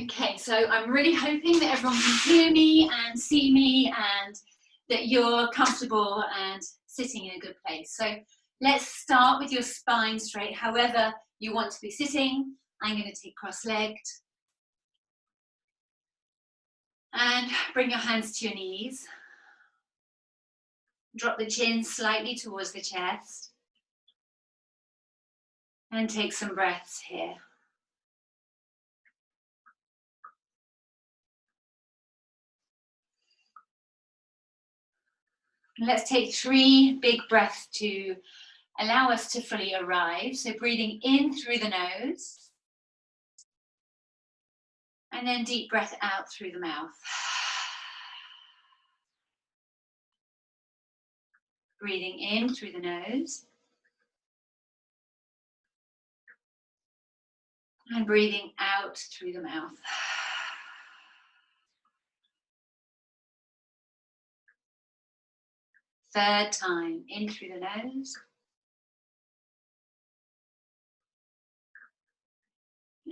Okay, so I'm really hoping that everyone can hear me and see me and that you're comfortable and sitting in a good place. So let's start with your spine straight, however you want to be sitting. I'm going to take cross-legged. And bring your hands to your knees. Drop the chin slightly towards the chest. And take some breaths here. Let's take 3 big breaths to allow us to fully arrive. So breathing in through the nose. And then deep breath out through the mouth. Breathing in through the nose. And breathing out through the mouth. Third time, in through the nose.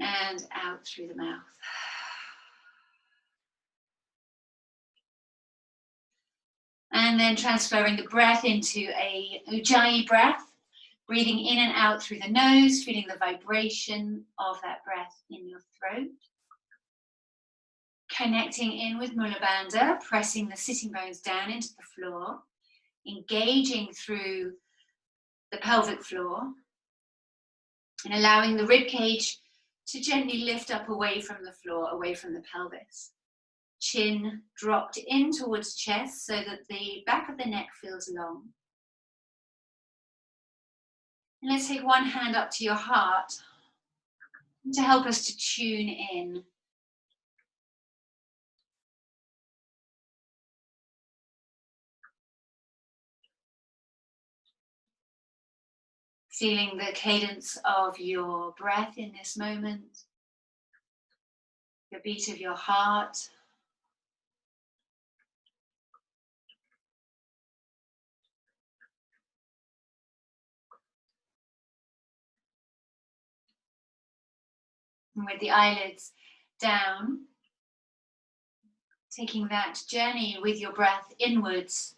And out through the mouth. And then transferring the breath into a Ujjayi breath. Breathing in and out through the nose, feeling the vibration of that breath in your throat. Connecting in with Mula Bandha, pressing the sitting bones down into the floor. Engaging through the pelvic floor. And allowing the rib cage to gently lift up away from the floor, away from the pelvis. Chin dropped in towards chest so that the back of the neck feels long. And let's take one hand up to your heart to help us to tune in. Feeling the cadence of your breath in this moment, the beat of your heart. And with the eyelids down, taking that journey with your breath inwards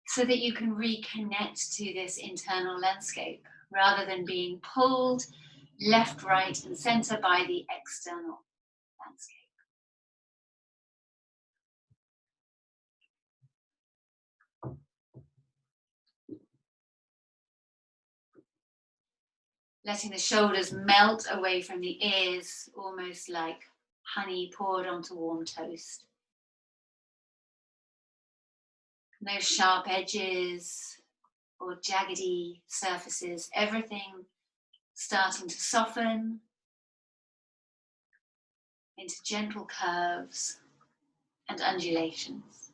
so that you can reconnect to this internal landscape rather than being pulled left, right, and center by the external landscape. Letting the shoulders melt away from the ears, almost like honey poured onto warm toast. No sharp edges or jaggedy surfaces, everything starting to soften into gentle curves and undulations.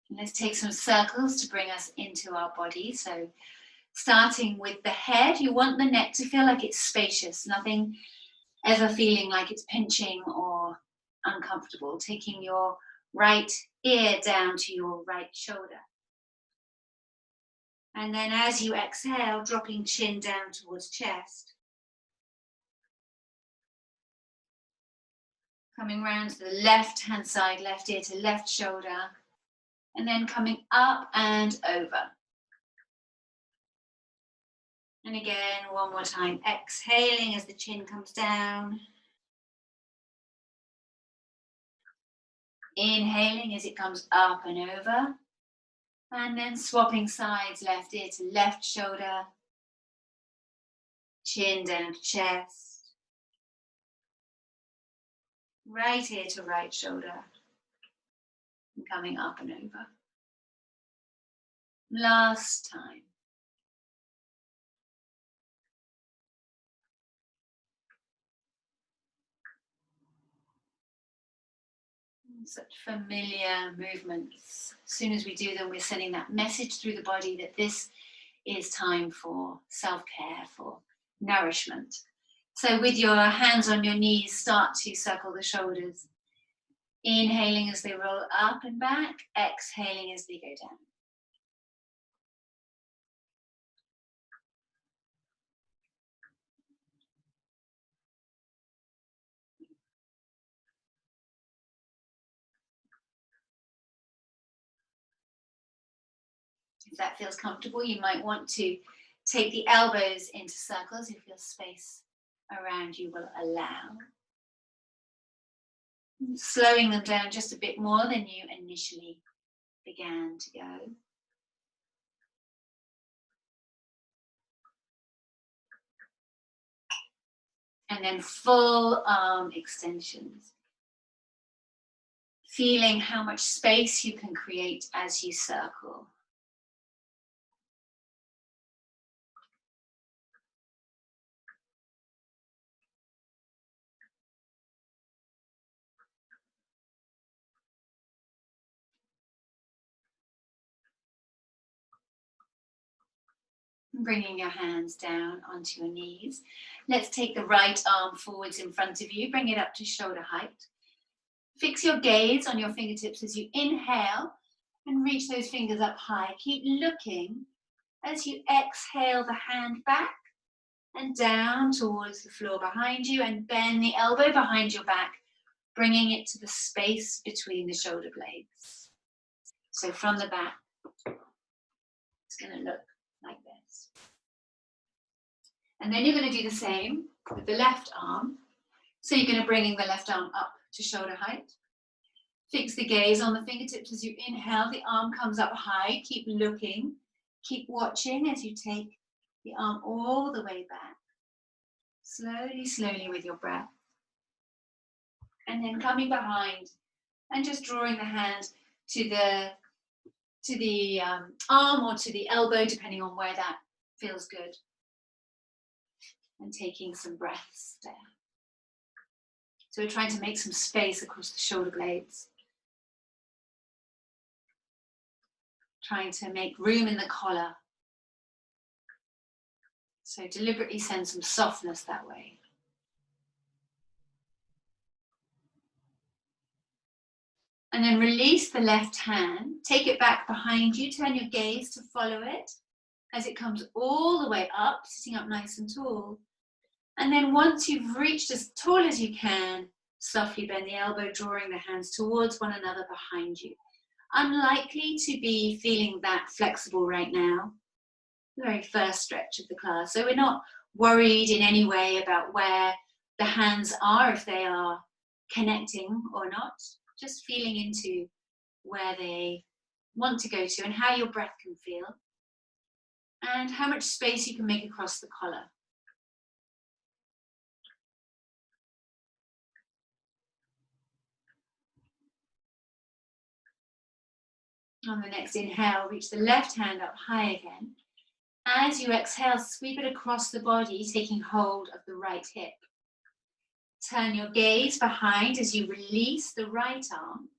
And let's take some circles to bring us into our body. So starting with the head, you want the neck to feel like it's spacious, nothing ever feeling like it's pinching or uncomfortable. Taking your right ear down to your right shoulder. And then as you exhale, dropping chin down towards chest. Coming round to the left hand side, left ear to left shoulder. And then coming up and over. And again, one more time, exhaling as the chin comes down. Inhaling as it comes up and over. And then swapping sides, left ear to left shoulder. Chin down to chest. Right ear to right shoulder. And coming up and over. Last time. Such familiar movements. As soon as we do them, we're sending that message through the body that this is time for self-care, for nourishment. So with your hands on your knees, start to circle the shoulders. Inhaling as they roll up and back, exhaling as they go down. If that feels comfortable, you might want to take the elbows into circles if your space around you will allow. Slowing them down just a bit more than you initially began to go. And then full arm extensions. Feeling how much space you can create as you circle. Bringing your hands down onto your knees. Let's take the right arm forwards in front of you. Bring it up to shoulder height. Fix your gaze on your fingertips as you inhale and reach those fingers up high. Keep looking as you exhale the hand back and down towards the floor behind you, and bend the elbow behind your back, bringing it to the space between the shoulder blades. So from the back, it's going to look like this. And then you're going to do the same with the left arm. So you're going to bring the left arm up to shoulder height. Fix the gaze on the fingertips as you inhale, the arm comes up high. Keep looking, keep watching as you take the arm all the way back. Slowly, slowly with your breath. And then coming behind and just drawing the hand to the arm or to the elbow, depending on where that feels good. And taking some breaths there. So we're trying to make some space across the shoulder blades. Trying to make room in the collar. So deliberately send some softness that way. And then release the left hand, take it back behind you, turn your gaze to follow it as it comes all the way up, sitting up nice and tall. And then once you've reached as tall as you can, softly bend the elbow, drawing the hands towards one another behind you. Unlikely to be feeling that flexible right now, the very first stretch of the class. So we're not worried in any way about where the hands are, if they are connecting or not. Just feeling into where they want to go to and how your breath can feel and how much space you can make across the collar. On the next inhale, reach the left hand up high again. As you exhale, sweep it across the body, taking hold of the right hip. Turn your gaze behind as you release the right arm.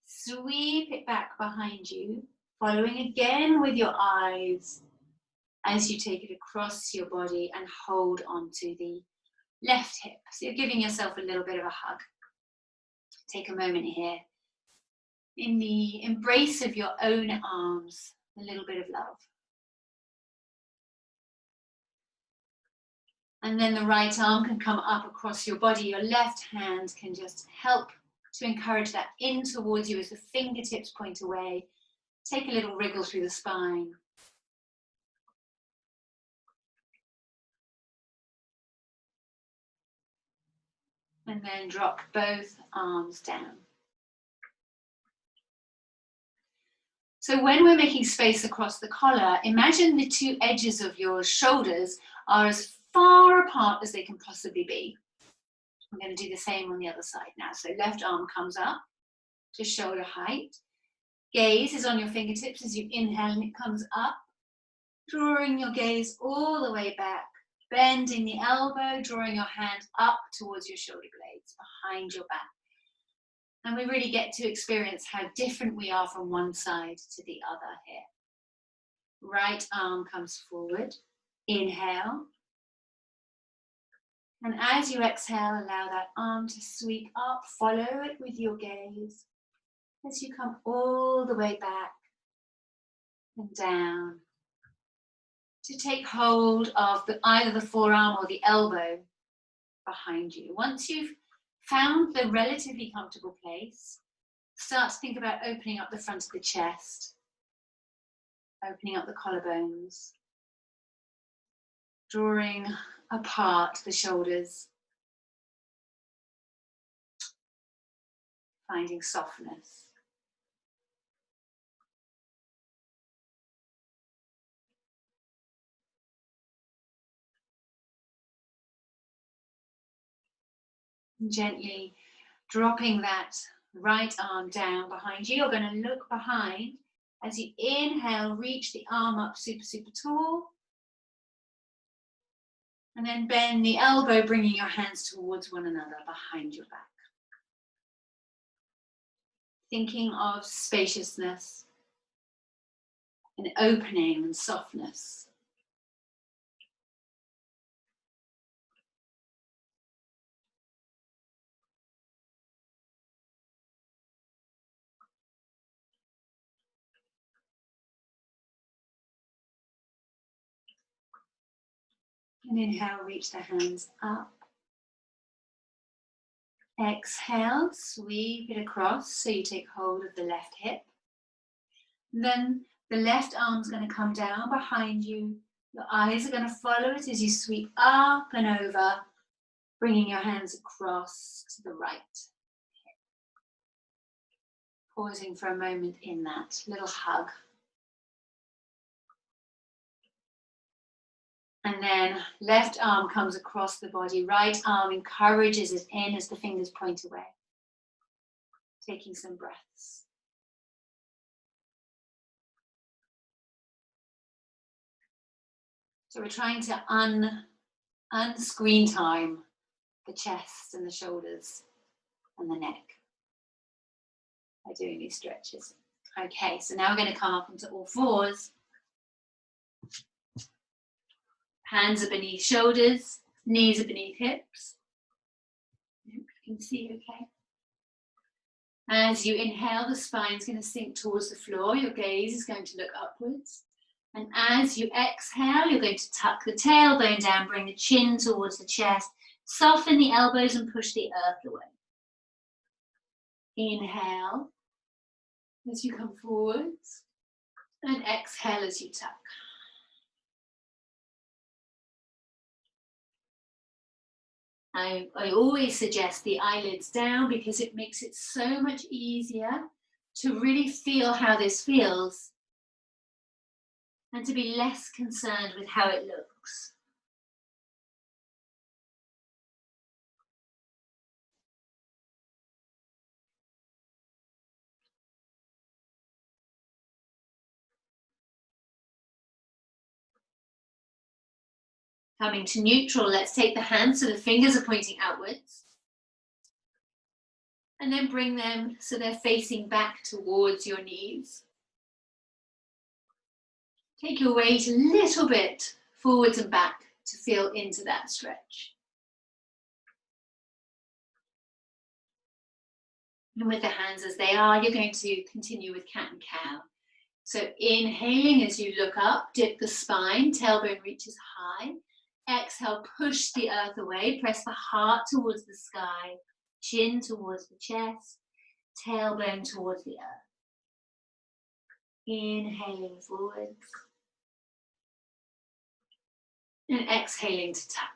Sweep it back behind you, following again with your eyes as you take it across your body and hold onto the left hip. So you're giving yourself a little bit of a hug. Take a moment here. In the embrace of your own arms, a little bit of love. And then the right arm can come up across your body. Your left hand can just help to encourage that in towards you as the fingertips point away. Take a little wriggle through the spine. And then drop both arms down. So when we're making space across the collar, imagine the two edges of your shoulders are as far apart as they can possibly be. I'm going to do the same on the other side now. So left arm comes up to shoulder height. Gaze is on your fingertips as you inhale and it comes up. Drawing your gaze all the way back. Bending the elbow, drawing your hand up towards your shoulder blades, behind your back. And we really get to experience how different we are from one side to the other here. Right arm comes forward. Inhale. And as you exhale, allow that arm to sweep up. Follow it with your gaze as you come all the way back and down to take hold of either the forearm or the elbow behind you. Once you've found the relatively comfortable place, start to think about opening up the front of the chest. Opening up the collarbones. Drawing apart the shoulders. Finding softness. And gently dropping that right arm down behind you. You're going to look behind. As you inhale, reach the arm up super, super tall. And then bend the elbow, bringing your hands towards one another behind your back. Thinking of spaciousness and opening and softness. And inhale, reach the hands up. Exhale, sweep it across so you take hold of the left hip. And then the left arm's going to come down behind you. Your eyes are going to follow it as you sweep up and over, bringing your hands across to the right. Pausing for a moment in that little hug. And then left arm comes across the body, right arm encourages it in as the fingers point away. Taking some breaths. So we're trying to unscreen time the chest and the shoulders and the neck by doing these stretches. Okay, so now we're going to come up onto all fours. Hands are beneath shoulders, knees are beneath hips. You can see, okay. As you inhale, the spine is going to sink towards the floor. Your gaze is going to look upwards. And as you exhale, you're going to tuck the tailbone down, bring the chin towards the chest, soften the elbows and push the earth away. Inhale as you come forwards, and exhale as you tuck. I always suggest the eyelids down because it makes it so much easier to really feel how this feels and to be less concerned with how it looks. Coming to neutral, let's take the hands so the fingers are pointing outwards. And then bring them so they're facing back towards your knees. Take your weight a little bit forwards and back to feel into that stretch. And with the hands as they are, you're going to continue with cat and cow. So inhaling as you look up, dip the spine, tailbone reaches high. Exhale, push the earth away, press the heart towards the sky, chin towards the chest, tailbone towards the earth. Inhaling forwards. And exhaling to tuck.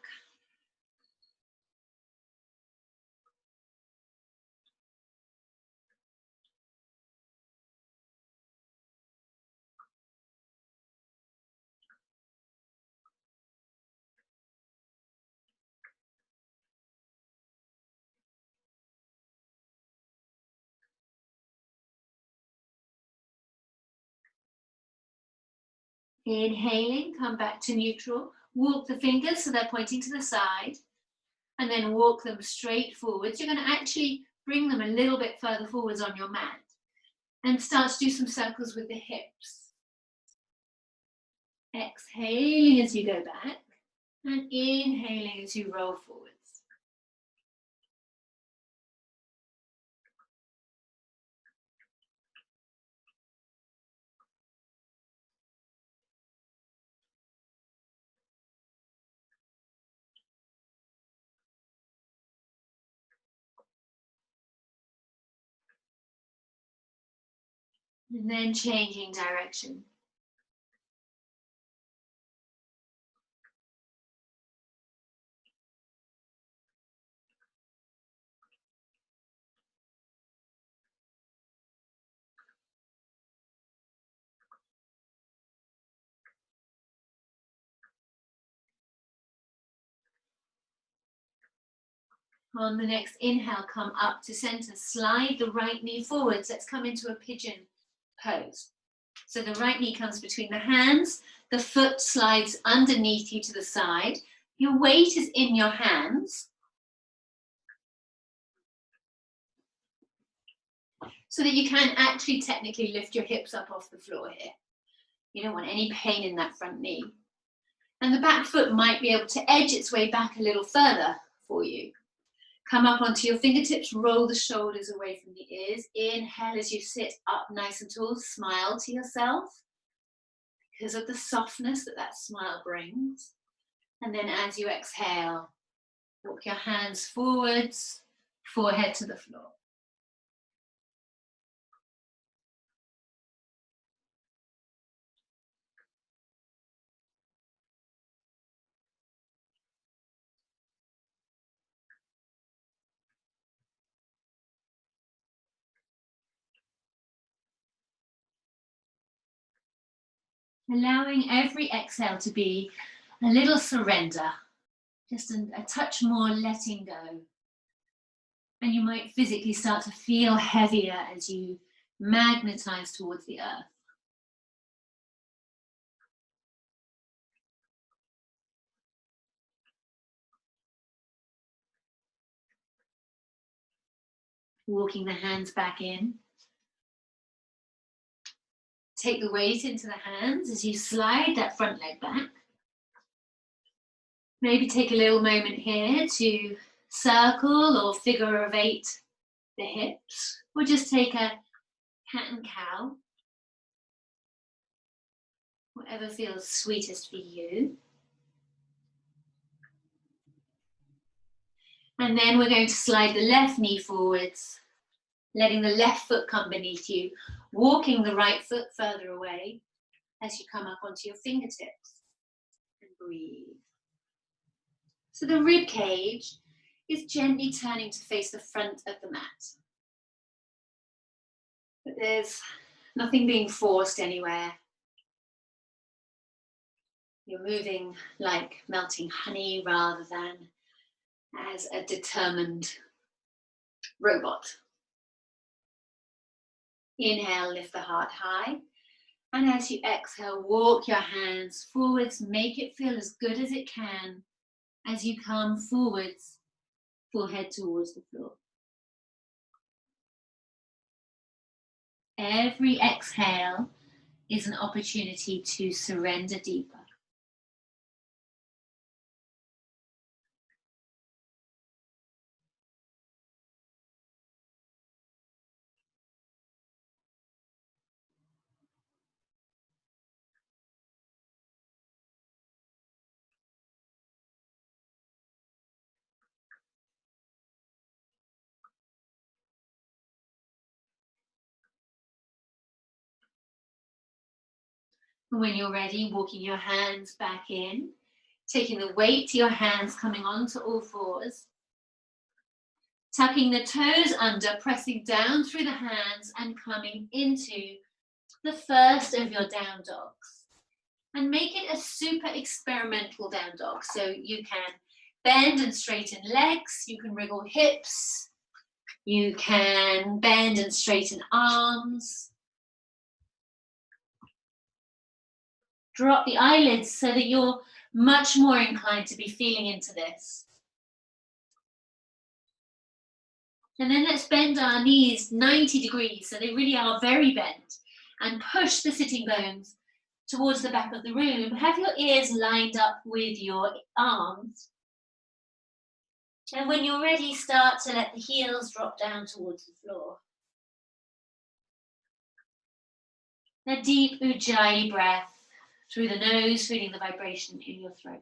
Inhaling, come back to neutral. Walk the fingers so they're pointing to the side. And then walk them straight forwards. You're going to actually bring them a little bit further forwards on your mat. And start to do some circles with the hips. Exhaling as you go back. And inhaling as you roll forwards. And then changing direction. On the next inhale, come up to center. Slide the right knee forwards. Let's come into a pigeon pose. So the right knee comes between the hands. The foot slides underneath you to the side. Your weight is in your hands, so that you can actually technically lift your hips up off the floor here. You don't want any pain in that front knee. And the back foot might be able to edge its way back a little further for you. Come up onto your fingertips, roll the shoulders away from the ears. Inhale as you sit up nice and tall, smile to yourself because of the softness that that smile brings. And then as you exhale, walk your hands forwards, forehead to the floor. Allowing every exhale to be a little surrender, just a touch more letting go. And you might physically start to feel heavier as you magnetize towards the earth. Walking the hands back in. Take the weight into the hands as you slide that front leg back. Maybe take a little moment here to circle or figure of 8 the hips, or just take a cat and cow, whatever feels sweetest for you. And then we're going to slide the left knee forwards, letting the left foot come beneath you, walking the right foot further away as you come up onto your fingertips and breathe. So the rib cage is gently turning to face the front of the mat. But there's nothing being forced anywhere. You're moving like melting honey rather than as a determined robot. Inhale, lift the heart high. And as you exhale, walk your hands forwards. Make it feel as good as it can as you come forwards, forehead towards the floor. Every exhale is an opportunity to surrender deeper. When you're ready, walking your hands back in, taking the weight to your hands, coming onto all fours, tucking the toes under, pressing down through the hands and coming into the first of your down dogs. And make it a super experimental down dog. So you can bend and straighten legs, you can wriggle hips, you can bend and straighten arms. Drop the eyelids so that you're much more inclined to be feeling into this. And then let's bend our knees 90 degrees, so they really are very bent, and push the sitting bones towards the back of the room. Have your ears lined up with your arms. And when you're ready, start to let the heels drop down towards the floor. A deep Ujjayi breath through the nose, feeling the vibration in your throat.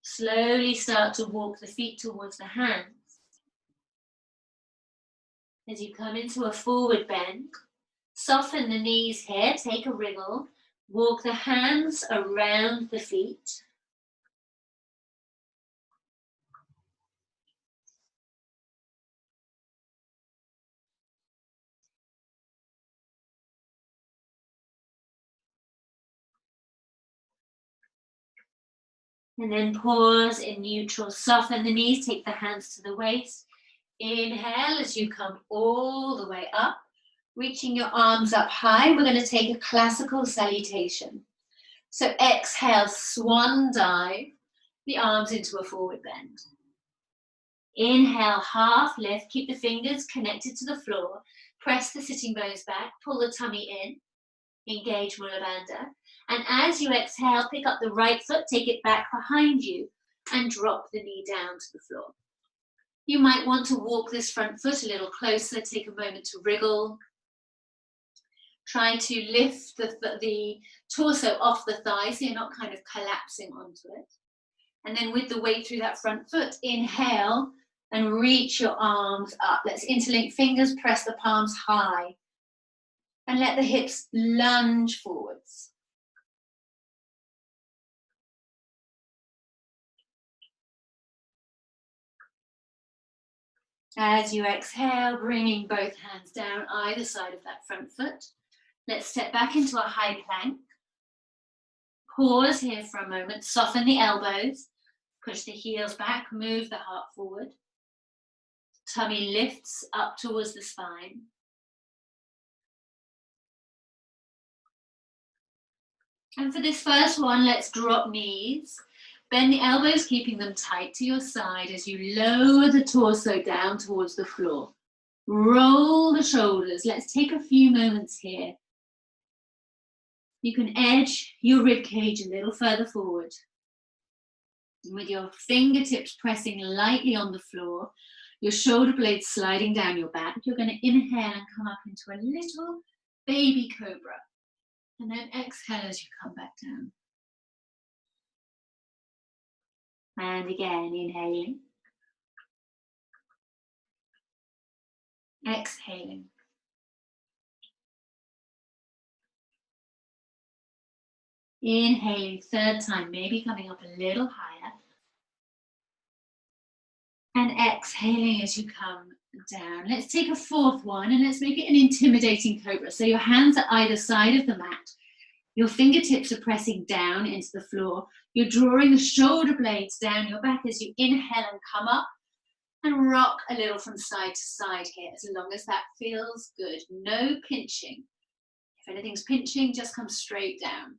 Slowly start to walk the feet towards the hands. As you come into a forward bend, soften the knees here, take a wriggle, Walk the hands around the feet. And then pause in neutral. Soften the knees, take the hands to the waist. Inhale as you come all the way up, reaching your arms up high. We're going to take a classical salutation. So exhale, swan dive, the arms into a forward bend. Inhale, half lift, keep the fingers connected to the floor. Press the sitting bones back, pull the tummy in, engage Mula Bandha. And as you exhale, pick up the right foot, take it back behind you, and drop the knee down to the floor. You might want to walk this front foot a little closer, take a moment to wriggle. Try to lift the torso off the thigh so you're not kind of collapsing onto it. And then with the weight through that front foot, inhale and reach your arms up. Let's interlink fingers, press the palms high. And let the hips lunge forwards. As you exhale, bringing both hands down either side of that front foot. Let's step back into a high plank. Pause here for a moment, soften the elbows, push the heels back, move the heart forward. Tummy lifts up towards the spine. And for this first one, let's drop knees. Bend the elbows, keeping them tight to your side as you lower the torso down towards the floor. Roll the shoulders. Let's take a few moments here. You can edge your rib cage a little further forward. And with your fingertips pressing lightly on the floor, your shoulder blades sliding down your back, you're going to inhale and come up into a little baby cobra. And then exhale as you come back down. And again, inhaling. Exhaling. Inhaling, third time, maybe coming up a little higher. And exhaling as you come down. Let's take a fourth one and let's make it an intimidating cobra. So your hands are either side of the mat. Your fingertips are pressing down into the floor. You're drawing the shoulder blades down your back as you inhale and come up. And rock a little from side to side here, as long as that feels good. No pinching. If anything's pinching, just come straight down.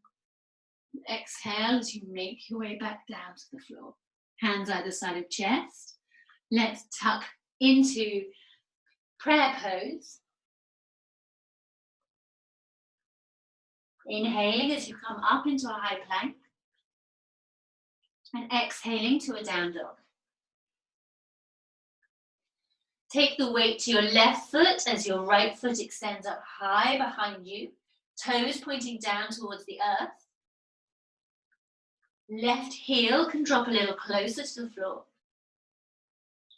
Exhale as you make your way back down to the floor. Hands either side of chest. Let's tuck into prayer pose. Inhaling as you come up into a high plank. And exhaling to a down dog. Take the weight to your left foot as your right foot extends up high behind you. Toes pointing down towards the earth. Left heel can drop a little closer to the floor.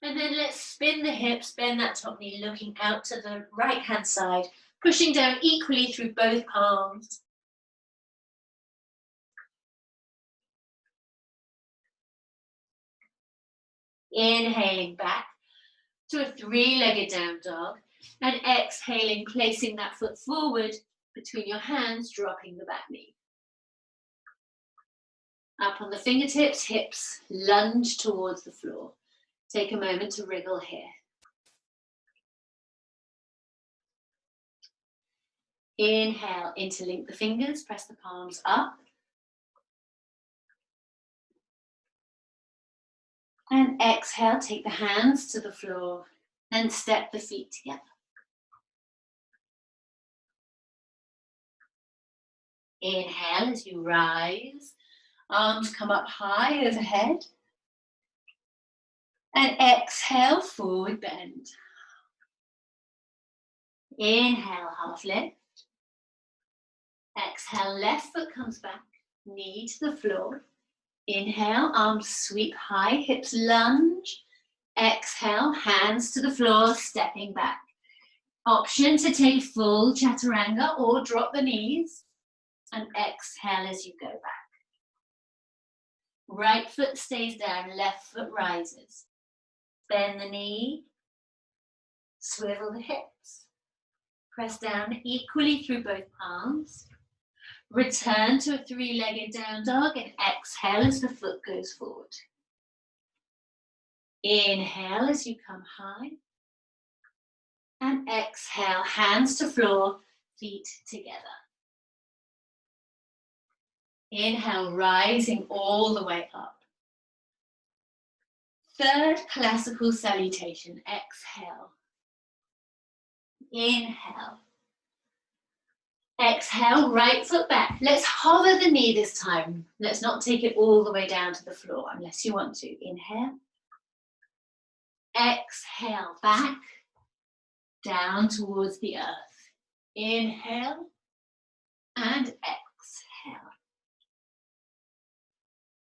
And then let's spin the hips, bend that top knee, looking out to the right hand side, pushing down equally through both palms. Inhaling back to a three-legged down dog, and exhaling, placing that foot forward between your hands, dropping the back knee. Up on the fingertips, hips lunge towards the floor. Take a moment to wriggle here. Inhale, interlink the fingers, press the palms up. And exhale, take the hands to the floor and step the feet together. Inhale as you rise, arms come up high overhead. And exhale, forward bend. Inhale, half lift. Exhale, left foot comes back, knee to the floor. Inhale, arms sweep high, hips lunge. Exhale, hands to the floor, stepping back. Option to take full chaturanga or drop the knees. And exhale as you go back. Right foot stays down, left foot rises. Bend the knee, swivel the hips. Press down equally through both palms. Return to a three-legged down dog and exhale as the foot goes forward. Inhale as you come high. And exhale, hands to floor, feet together. Inhale, rising all the way up. Third classical salutation, exhale. Inhale. Exhale, right foot back. Let's hover the knee this time. Let's not take it all the way down to the floor unless you want to. Inhale. Exhale, back, down towards the earth. Inhale and exhale.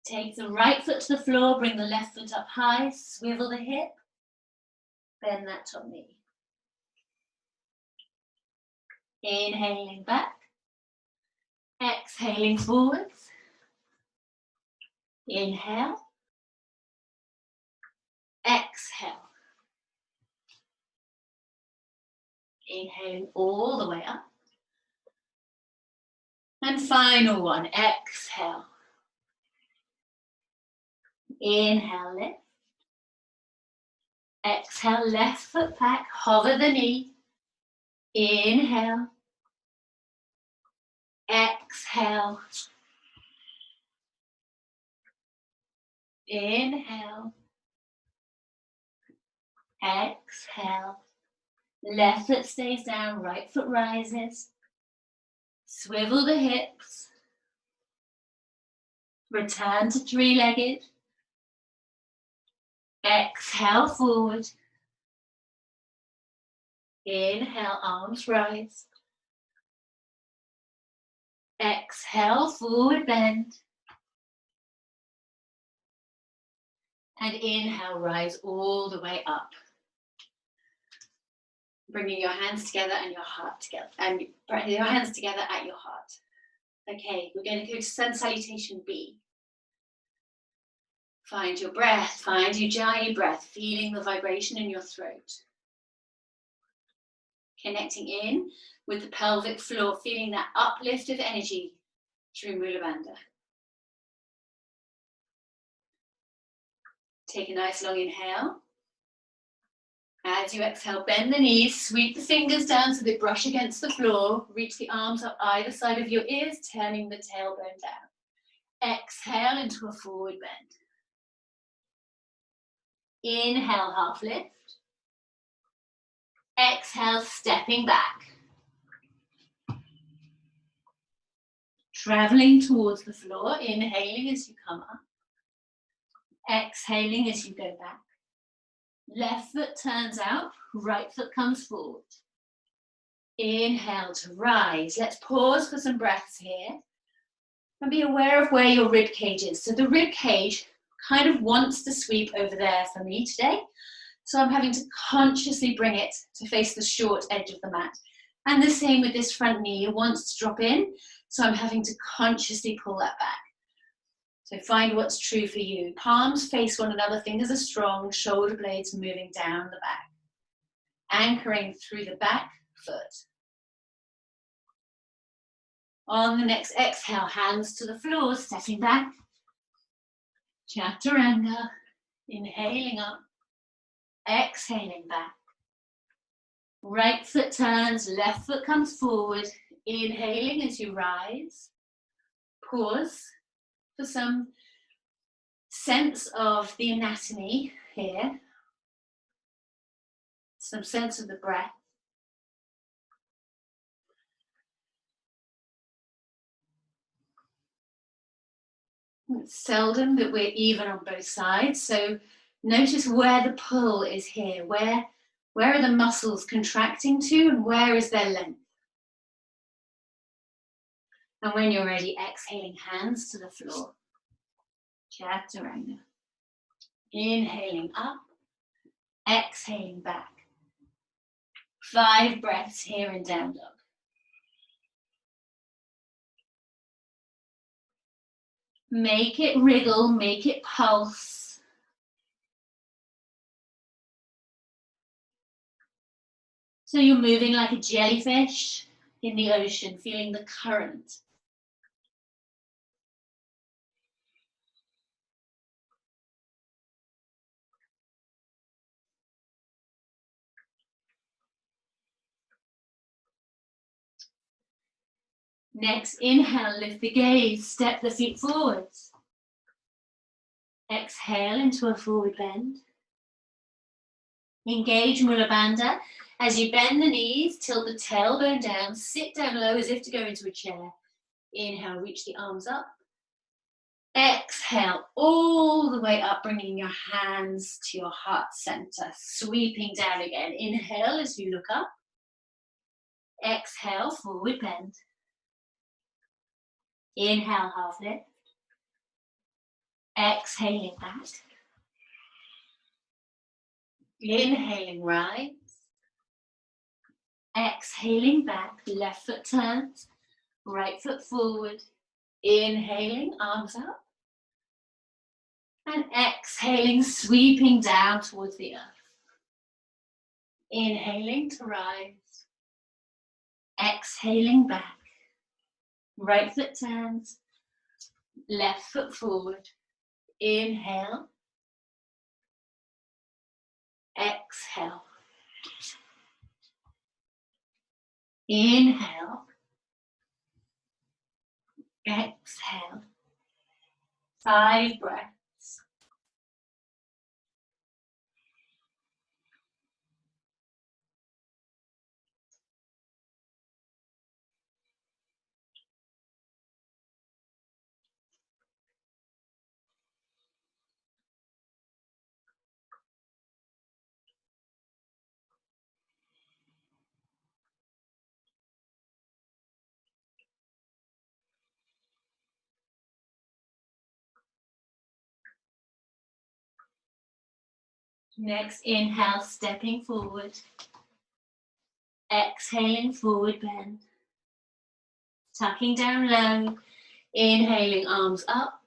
Take the right foot to the floor, bring the left foot up high, swivel the hip, bend that top knee. Inhaling back, exhaling forwards. Inhale, exhale. Inhaling all the way up. And final one, exhale. Inhale, lift. Exhale, left foot back, hover the knee. Inhale. Exhale. Inhale. Exhale. Left foot stays down, right foot rises. Swivel the hips. Return to three-legged. Exhale forward. Inhale, arms rise. Exhale, forward bend. And inhale, rise all the way up. Bringing your hands together and your heart together. And bringing your hands together at your heart. Okay, we're going to go to Sun Salutation B. Find your breath, find Ujjayi breath, feeling the vibration in your throat. Connecting in with the pelvic floor, feeling that uplift of energy through Mula Bandha. Take a nice long inhale. As you exhale, bend the knees, sweep the fingers down so they brush against the floor. Reach the arms up either side of your ears, turning the tailbone down. Exhale into a forward bend. Inhale, half lift. Exhale, stepping back. Traveling towards the floor, inhaling as you come up. Exhaling as you go back. Left foot turns out, right foot comes forward. Inhale to rise. Let's pause for some breaths here. And be aware of where your rib cage is. So the rib cage kind of wants to sweep over there for me today. So I'm having to consciously bring it to face the short edge of the mat. And the same with this front knee, it wants to drop in. So I'm having to consciously pull that back. So find what's true for you. Palms face one another, fingers are strong, shoulder blades moving down the back. Anchoring through the back foot. On the next exhale, hands to the floor, stepping back. Chaturanga, inhaling up, exhaling back. Right foot turns, left foot comes forward, inhaling as you rise. Pause for some sense of the anatomy here, some sense of the breath. It's seldom that we're even on both sides, so notice where the pull is here. Where are the muscles contracting to and where is their length? And when you're ready, exhaling, hands to the floor. Chaturanga. Inhaling up, exhaling back. 5 breaths here in down dog. Make it wriggle, make it pulse. So you're moving like a jellyfish in the ocean, feeling the current. Next, inhale, lift the gaze, step the feet forwards. Exhale into a forward bend. Engage Mula Bandha. As you bend the knees, tilt the tailbone down, sit down low as if to go into a chair. Inhale, reach the arms up. Exhale, all the way up, bringing your hands to your heart center, sweeping down again. Inhale as you look up. Exhale, forward bend. Inhale, half lift. Exhaling back. Inhaling, rise. Exhaling back, left foot turns, right foot forward. Inhaling, arms up. And exhaling, sweeping down towards the earth. Inhaling to rise. Exhaling back. Right foot turns, left foot forward. Inhale. Exhale. Inhale. Exhale. 5 breaths. Next, inhale, stepping forward. Exhaling, forward bend. Tucking down low. Inhaling, arms up.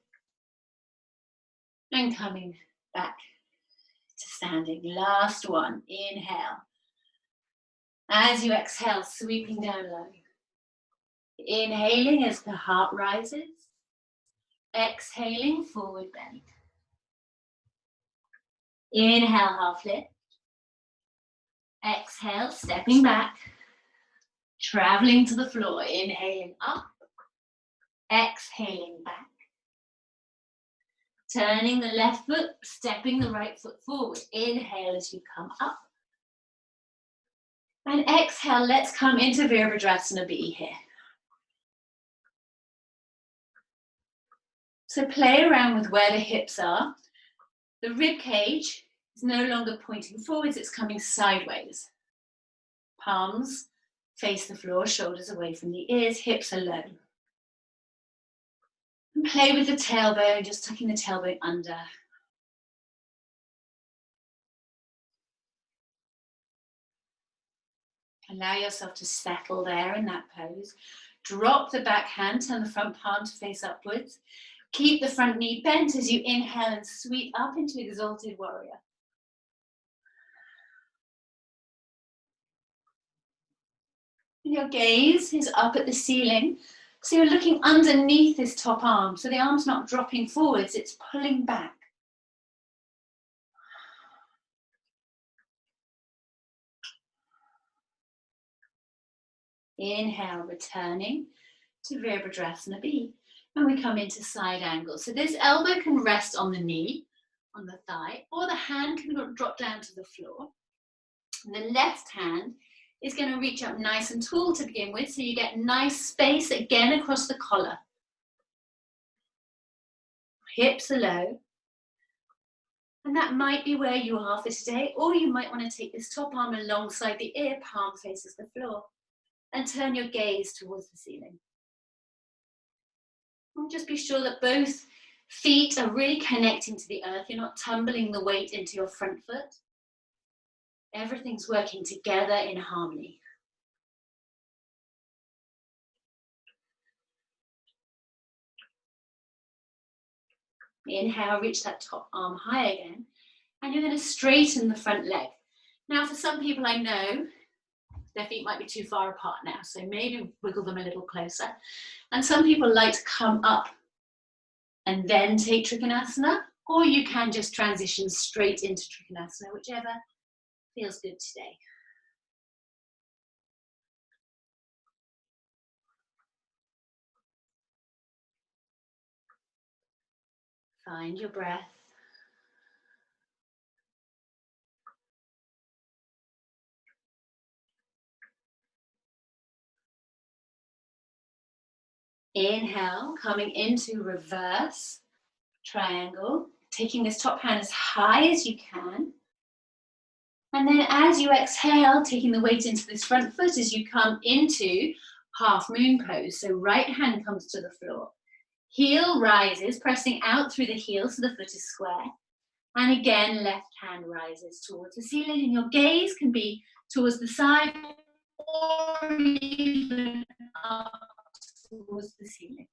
And coming back to standing. Last one. Inhale. As you exhale, sweeping down low. Inhaling as the heart rises. Exhaling, forward bend. Inhale, half lift. Exhale, stepping back. Traveling to the floor. Inhaling up. Exhaling back. Turning the left foot, stepping the right foot forward. Inhale as you come up. And exhale, let's come into Virabhadrasana B here. So play around with where the hips are. The rib cage is no longer pointing forwards, it's coming sideways. Palms face the floor, shoulders away from the ears, hips are low. And play with the tailbone, just tucking the tailbone under. Allow yourself to settle there in that pose. Drop the back hand, turn the front palm to face upwards. Keep the front knee bent as you inhale and sweep up into Exalted Warrior. Your gaze is up at the ceiling, so you're looking underneath this top arm, so the arm's not dropping forwards, it's pulling back. Inhale, returning to Virabhadrasana B. And we come into side angle. So this elbow can rest on the knee, on the thigh, or the hand can drop down to the floor. And the left hand is going to reach up nice and tall to begin with, so you get nice space again across the collar. Hips are low. And that might be where you are for today, or you might want to take this top arm alongside the ear, palm faces the floor, and turn your gaze towards the ceiling. And just be sure that both feet are really connecting to the earth. You're not tumbling the weight into your front foot. Everything's working together in harmony. Inhale, reach that top arm high again. And you're going to straighten the front leg. Now, for some people I know, their feet might be too far apart now, so maybe wiggle them a little closer. And some people like to come up and then take Trikonasana, or you can just transition straight into Trikonasana, whichever feels good today. Find your breath. Inhale, coming into reverse triangle, taking this top hand as high as you can. And then as you exhale, taking the weight into this front foot as you come into half moon pose. So right hand comes to the floor. Heel rises, pressing out through the heel so the foot is square. And again, left hand rises towards the ceiling, and your gaze can be towards the side or even up towards the ceiling.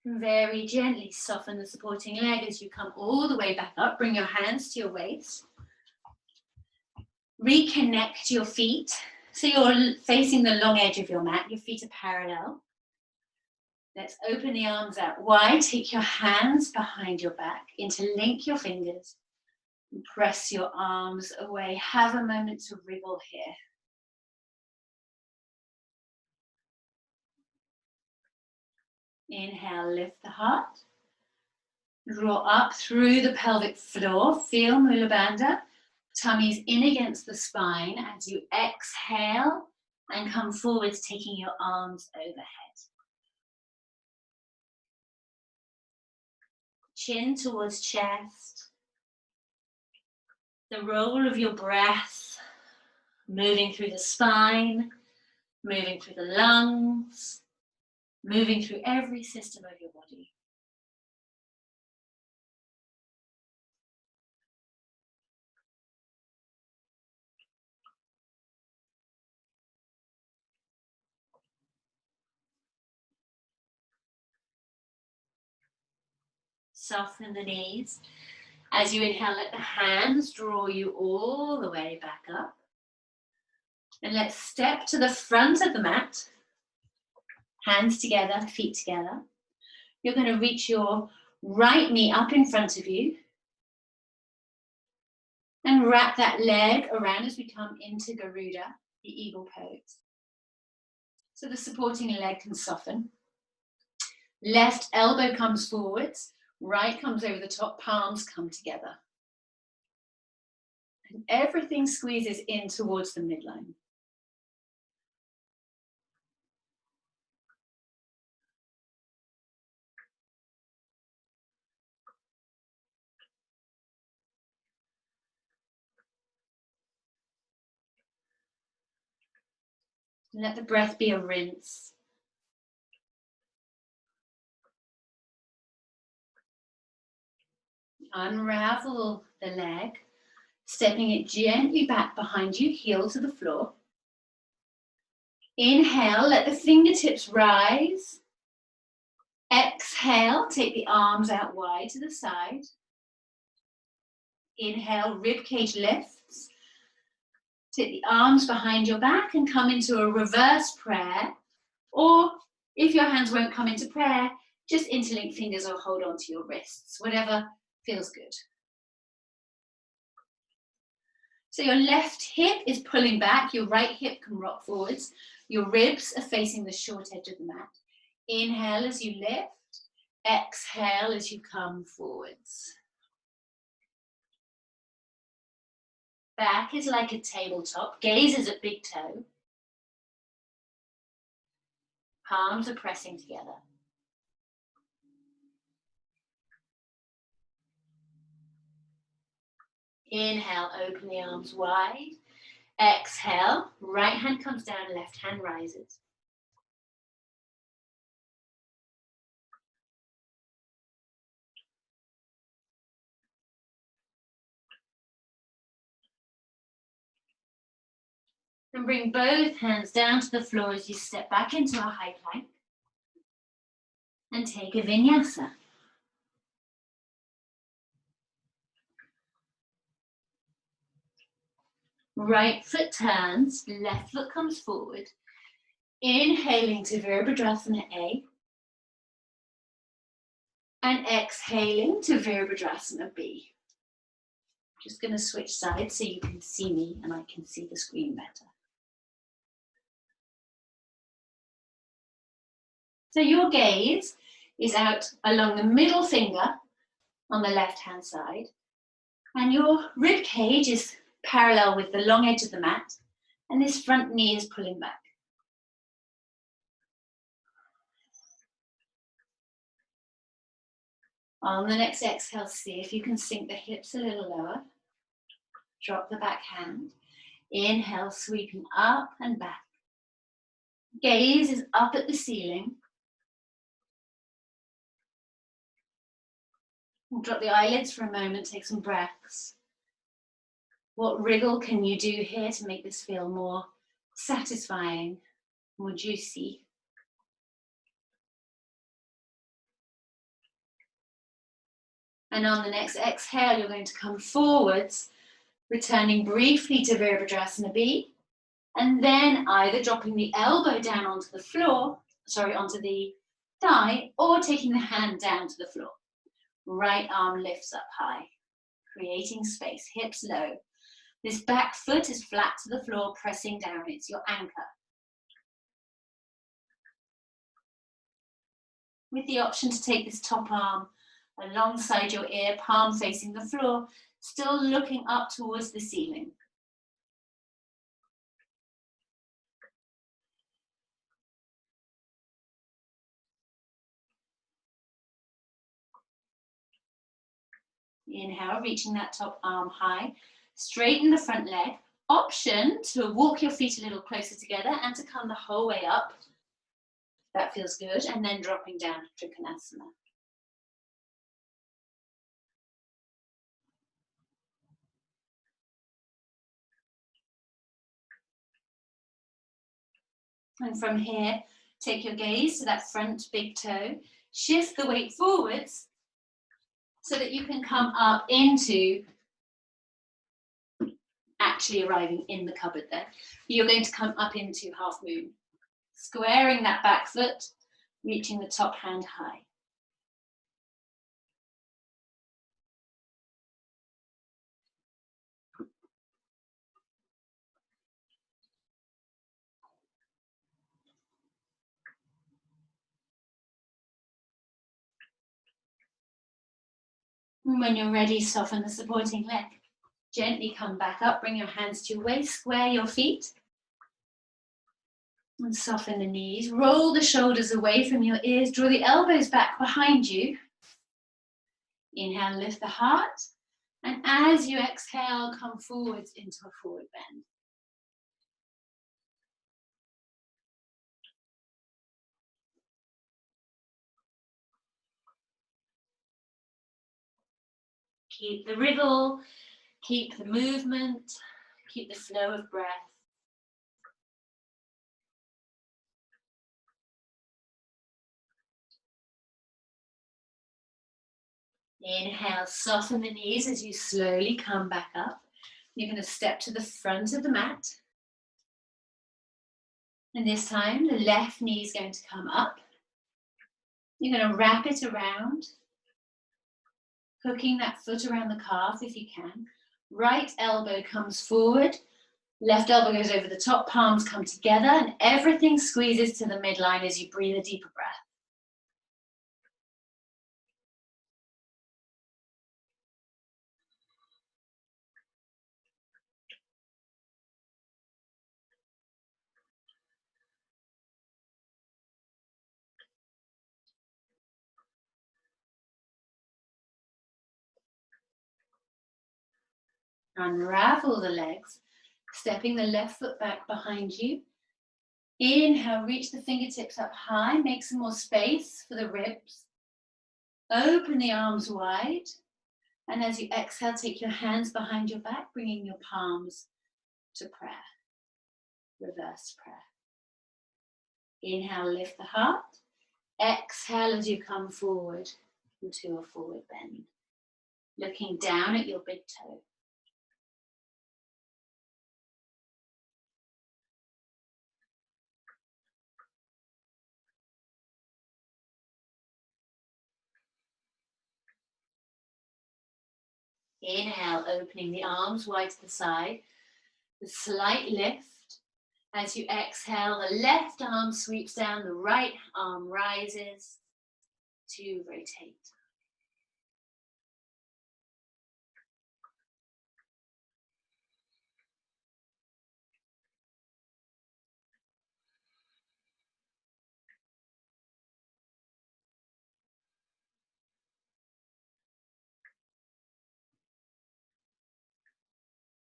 Very gently soften the supporting leg as you come all the way back up. Bring your hands to your waist. Reconnect your feet. So you're facing the long edge of your mat. Your feet are parallel. Let's open the arms out wide. Take your hands behind your back. Interlink your fingers. And press your arms away. Have a moment to wriggle here. Inhale, lift the heart. Draw up through the pelvic floor. Feel Mula Bandha. Tummy's in against the spine as you exhale and come forwards, taking your arms overhead. Chin towards chest. The roll of your breath, moving through the spine, moving through the lungs, moving through every system of your body. Soften the knees. As you inhale, let the hands draw you all the way back up. And let's step to the front of the mat. Hands together, feet together. You're going to reach your right knee up in front of you. And wrap that leg around as we come into Garuda, the eagle pose. So the supporting leg can soften. Left elbow comes forwards. Right comes over the top, palms come together. And everything squeezes in towards the midline. And let the breath be a rinse. Unravel the leg, stepping it gently back behind you, heel to the floor. Inhale, let the fingertips rise. Exhale, take the arms out wide to the side. Inhale, rib cage lifts. Take the arms behind your back and come into a reverse prayer. Or if your hands won't come into prayer, just interlink fingers or hold on to your wrists, whatever feels good. So your left hip is pulling back, your right hip can rock forwards. Your ribs are facing the short edge of the mat. Inhale as you lift, exhale as you come forwards. Back is like a tabletop, gaze is at big toe. Palms are pressing together. Inhale, open the arms wide. Exhale, right hand comes down, left hand rises. And bring both hands down to the floor as you step back into a high plank. And take a vinyasa. Right foot turns, left foot comes forward. Inhaling to Virabhadrasana A. And exhaling to Virabhadrasana B. Just going to switch sides so you can see me and I can see the screen better. So your gaze is out along the middle finger on the left-hand side, and your rib cage is parallel with the long edge of the mat, and this front knee is pulling back. On the next exhale, see if you can sink the hips a little lower. Drop the back hand. Inhale, sweeping up and back. Gaze is up at the ceiling. We'll drop the eyelids for a moment, take some breaths. What wriggle can you do here to make this feel more satisfying, more juicy? And on the next exhale, you're going to come forwards, returning briefly to Virabhadrasana B, and then either dropping the elbow down onto the floor, onto the thigh, or taking the hand down to the floor. Right arm lifts up high, creating space, hips low. This back foot is flat to the floor, pressing down. It's your anchor. With the option to take this top arm alongside your ear, palm facing the floor, still looking up towards the ceiling. Inhale, reaching that top arm high. Straighten the front leg. Option to walk your feet a little closer together and to come the whole way up. That feels good. And then dropping down to Trikonasana. And from here, take your gaze to that front big toe. Shift the weight forwards so that you can come up into actually arriving in the cupboard there. You're going to come up into half moon. Squaring that back foot, reaching the top hand high. And when you're ready, soften the supporting leg. Gently come back up, bring your hands to your waist, square your feet. And soften the knees. Roll the shoulders away from your ears. Draw the elbows back behind you. Inhale, lift the heart. And as you exhale, come forwards into a forward bend. Keep the wriggle, keep the movement, keep the flow of breath. Inhale, soften the knees as you slowly come back up. You're going to step to the front of the mat. And this time, the left knee is going to come up. You're going to wrap it around, hooking that foot around the calf if you can. Right elbow comes forward. Left elbow goes over the top, palms come together, and everything squeezes to the midline as you breathe a deeper breath. Unravel the legs, stepping the left foot back behind you. Inhale, reach the fingertips up high, make some more space for the ribs. Open the arms wide. And as you exhale, take your hands behind your back, bringing your palms to prayer. reverse prayer. Inhale, lift the heart. Exhale as you come forward into a forward bend. Looking down at your big toe. Inhale, opening the arms wide to the side. The slight lift. As you exhale, the left arm sweeps down, the right arm rises to rotate.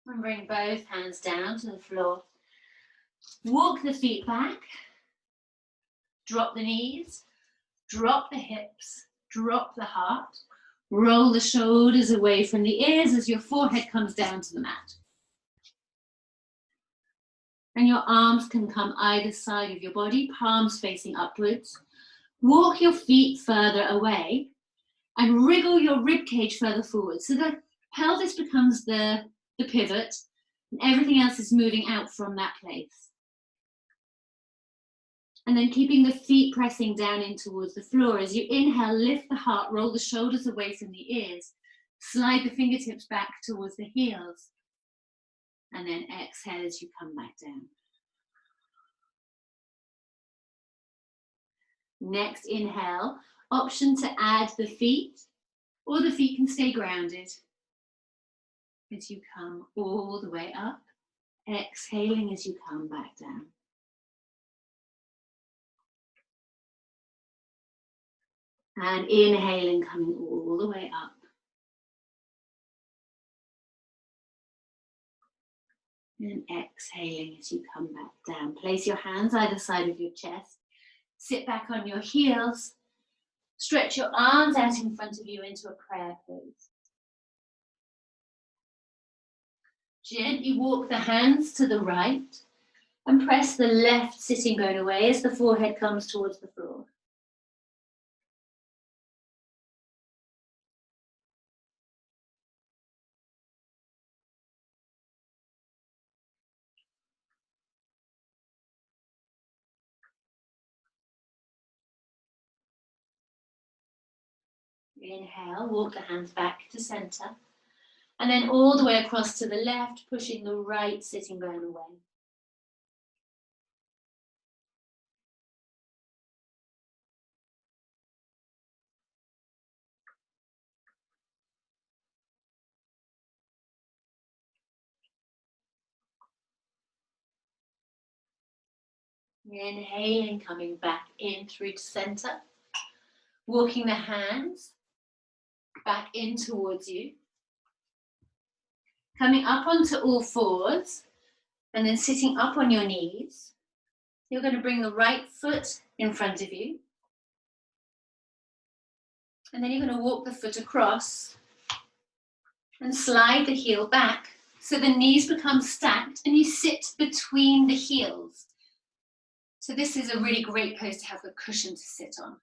And bring both hands down to the floor. Walk the feet back. Drop the knees. Drop the hips. Drop the heart. Roll the shoulders away from the ears as your forehead comes down to the mat. And your arms can come either side of your body, palms facing upwards. Walk your feet further away and wriggle your ribcage further forward. So the pelvis becomes the pivot and everything else is moving out from that place. And then keeping the feet pressing down in towards the floor. As you inhale, lift the heart, roll the shoulders away from the ears. Slide the fingertips back towards the heels. And then exhale as you come back down. Next inhale, option to add the feet, or the feet can stay grounded. As you come all the way up, exhaling as you come back down. And inhaling, coming all the way up. And exhaling as you come back down. Place your hands either side of your chest. Sit back on your heels. Stretch your arms out in front of you into a prayer pose. Gently walk the hands to the right and press the left sitting bone away as the forehead comes towards the floor. Inhale, walk the hands back to center. And then all the way across to the left, pushing the right sitting bone away. Inhaling, coming back in through to center. Walking the hands back in towards you. Coming up onto all fours and then sitting up on your knees. You're going to bring the right foot in front of you. And then you're going to walk the foot across and slide the heel back so the knees become stacked and you sit between the heels. So this is a really great pose to have a cushion to sit on.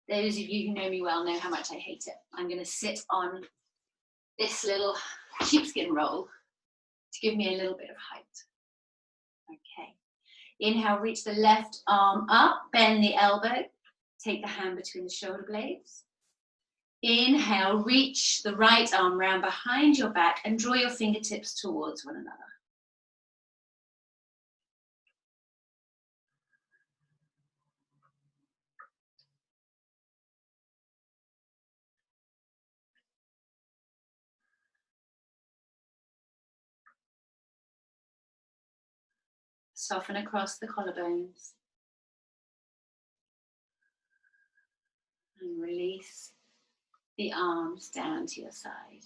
Those of you who know me well know how much I hate it. I'm going to sit on this little sheepskin roll to give me a little bit of height. Okay. Inhale, reach the left arm up, bend the elbow, take the hand between the shoulder blades. Inhale, reach the right arm round behind your back and draw your fingertips towards one another. Soften across the collarbones. And release the arms down to your side.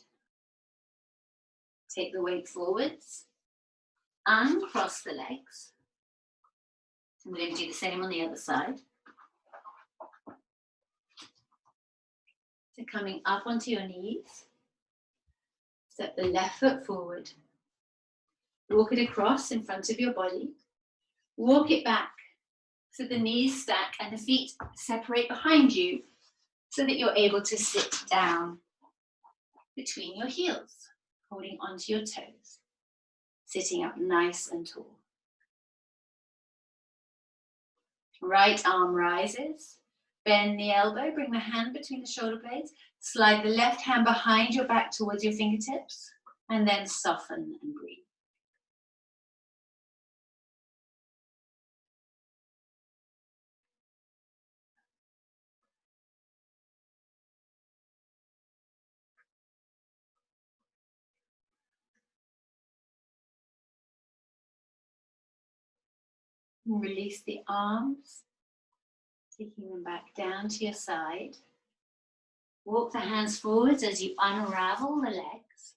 Take the weight forwards. Uncross the legs. I'm going to do the same on the other side. So coming up onto your knees. Step the left foot forward. Walk it across in front of your body. Walk it back so the knees stack and the feet separate behind you so that you're able to sit down between your heels, holding onto your toes, sitting up nice and tall. Right arm rises, bend the elbow, bring the hand between the shoulder blades, slide the left hand behind your back towards your fingertips, and then soften and breathe. And release the arms, taking them back down to your side. Walk the hands forwards as you unravel the legs.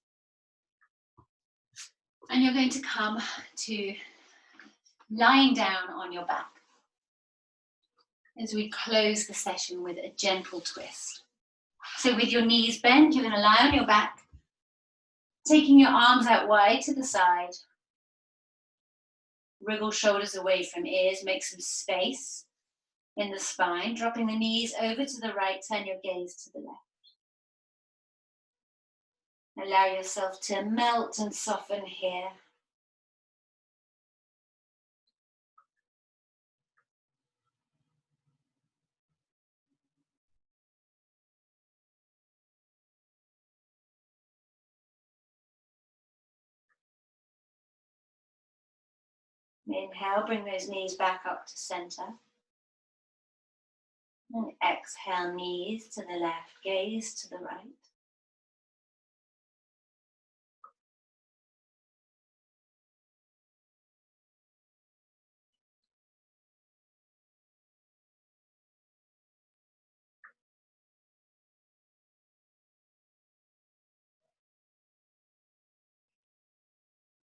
And you're going to come to lying down on your back as we close the session with a gentle twist. So with your knees bent, you're going to lie on your back, taking your arms out wide to the side. Wriggle shoulders away from ears, make some space in the spine, dropping the knees over to the right, turn your gaze to the left. Allow yourself to melt and soften here. Inhale, bring those knees back up to center. And exhale, knees to the left, gaze to the right.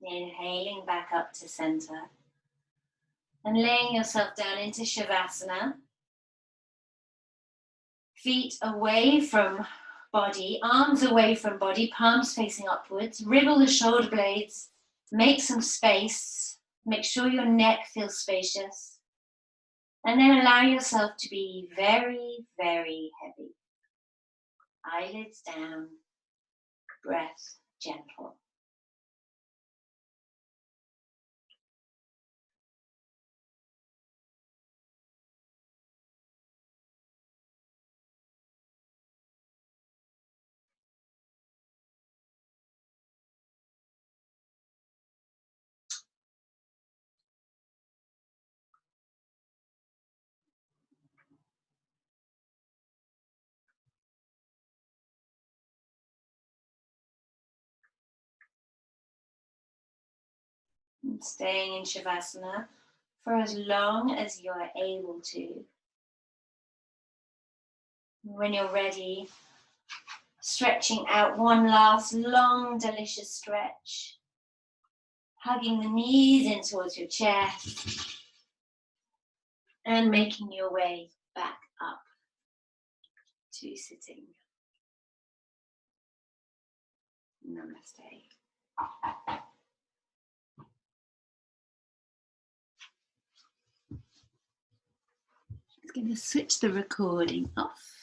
Inhaling back up to center. And laying yourself down into Shavasana. Feet away from body, arms away from body, palms facing upwards. Wriggle the shoulder blades, make some space. Make sure your neck feels spacious. And then allow yourself to be very, very heavy. Eyelids down, breath gentle. And staying in Shavasana for as long as you're able to. When you're ready, stretching out one last long, delicious stretch. Hugging the knees in towards your chest. And making your way back up to sitting. Namaste. I'm going to switch the recording off.